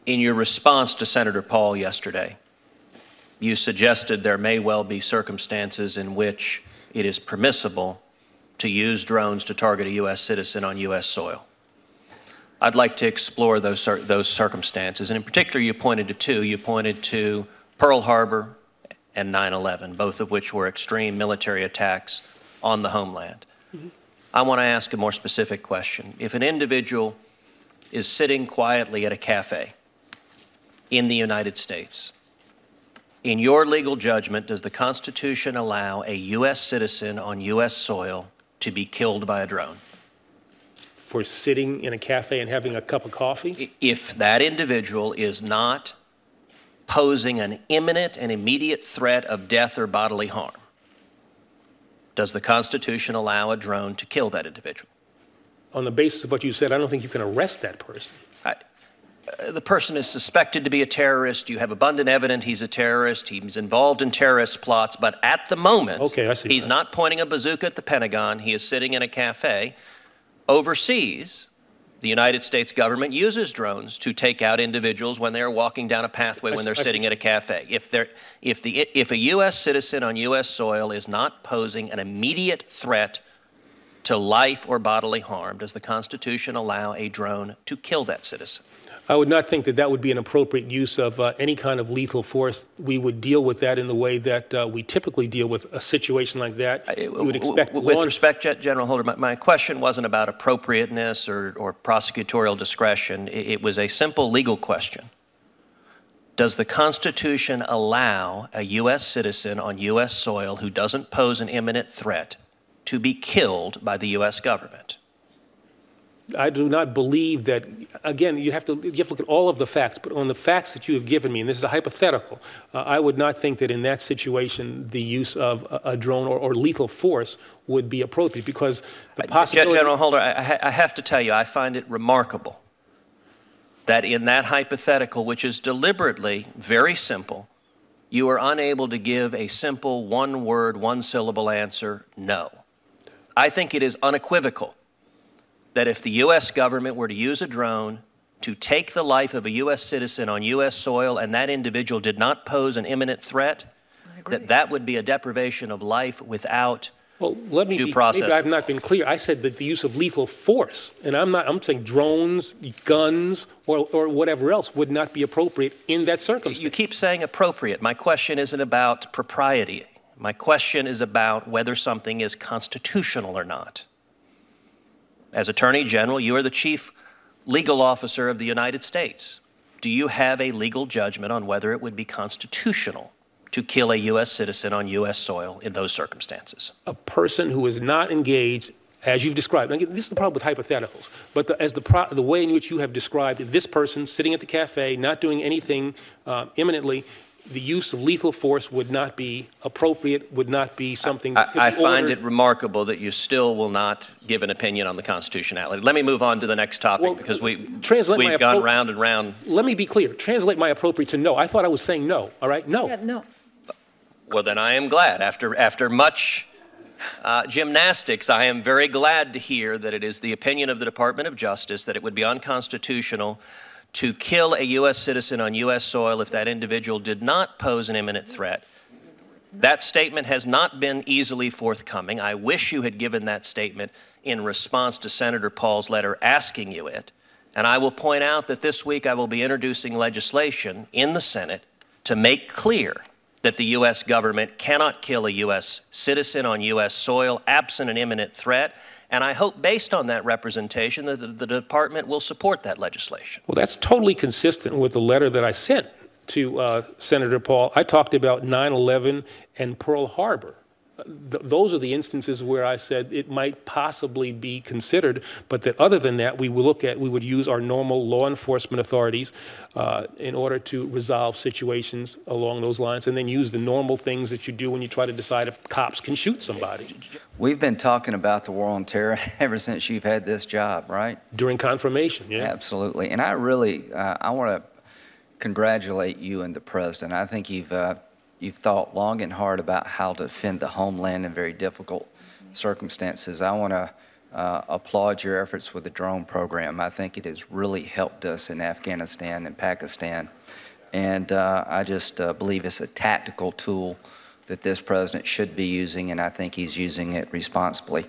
In your response to Senator Paul yesterday, you suggested there may well be circumstances in which it is permissible to use drones to target a U.S. citizen on U.S. soil. I'd like to explore those circumstances, and in particular you pointed to two. You pointed to Pearl Harbor and 9/11, both of which were extreme military attacks on the homeland. I want to ask a more specific question. If an individual is sitting quietly at a cafe in the United States, in your legal judgment, does the Constitution allow a U.S. citizen on U.S. soil to be killed by a drone? For sitting in a cafe and having a cup of coffee? If that individual is not posing an imminent and immediate threat of death or bodily harm, does the Constitution allow a drone to kill that individual? On the basis of what you said, I don't think you can arrest that person. The person is suspected to be a terrorist. You have abundant evidence he's a terrorist. He's involved in terrorist plots. But at the moment, he's not pointing a bazooka at the Pentagon. He is sitting in a cafe. Overseas, the United States government uses drones to take out individuals when they're walking down a pathway when they're sitting at a cafe. If a U.S. citizen on U.S. soil is not posing an immediate threat to life or bodily harm, does the Constitution allow a drone to kill that citizen? I would not think that that would be an appropriate use of any kind of lethal force. We would deal with that in the way that we typically deal with a situation like that. We would expect with respect, General Holder, my question wasn't about appropriateness or prosecutorial discretion. It was a simple legal question. Does the Constitution allow a U.S. citizen on U.S. soil who doesn't pose an imminent threat to be killed by the U.S. government? I do not believe that. Again, you have to look at all of the facts, but on the facts that you have given me, and this is a hypothetical, I would not think that in that situation the use of a drone or lethal force would be appropriate, because the possibility— General Holder, I have to tell you, I find it remarkable that in that hypothetical, which is deliberately very simple, you are unable to give a simple one-word, one-syllable answer, no. I think it is unequivocal that if the U.S. government were to use a drone to take the life of a U.S. citizen on U.S. soil and that individual did not pose an imminent threat, that would be a deprivation of life without due process. Maybe I've not been clear. I said that the use of lethal force, and I'm saying drones, guns, or whatever else would not be appropriate in that circumstance. You keep saying appropriate. My question isn't about propriety. My question is about whether something is constitutional or not. As Attorney General, you are the chief legal officer of the United States. Do you have a legal judgment on whether it would be constitutional to kill a U.S. citizen on U.S. soil in those circumstances? A person who is not engaged, as you've described. Again, this is the problem with hypotheticals. But the way in which you have described this person sitting at the cafe, not doing anything imminently, the use of lethal force would not be appropriate, would not be something that could be ordered. I find it remarkable that you still will not give an opinion on the constitutionality. Let me move on to the next topic, because we've gone round and round. Let me be clear. Translate my appropriate to no. I thought I was saying no, all right? No. Yeah, no. Well, then I am glad. After much gymnastics, I am very glad to hear that it is the opinion of the Department of Justice that it would be unconstitutional to kill a U.S. citizen on U.S. soil if that individual did not pose an imminent threat. That statement has not been easily forthcoming. I wish you had given that statement in response to Senator Paul's letter asking you it. And I will point out that this week I will be introducing legislation in the Senate to make clear that the U.S. government cannot kill a U.S. citizen on U.S. soil absent an imminent threat. And I hope, based on that representation, that the department will support that legislation. Well, that's totally consistent with the letter that I sent to Senator Paul. I talked about 9/11 and Pearl Harbor. Those are the instances where I said it might possibly be considered, but that other than that, we would use our normal law enforcement authorities in order to resolve situations along those lines, and then use the normal things that you do when you try to decide if cops can shoot somebody. We've been talking about the war on terror ever since you've had this job, right? During confirmation, yeah. Absolutely. And I really, I want to congratulate you and the President. I think you've thought long and hard about how to defend the homeland in very difficult circumstances. I want to applaud your efforts with the drone program. I think it has really helped us in Afghanistan and Pakistan. And I just believe it's a tactical tool that this president should be using, and I think he's using it responsibly.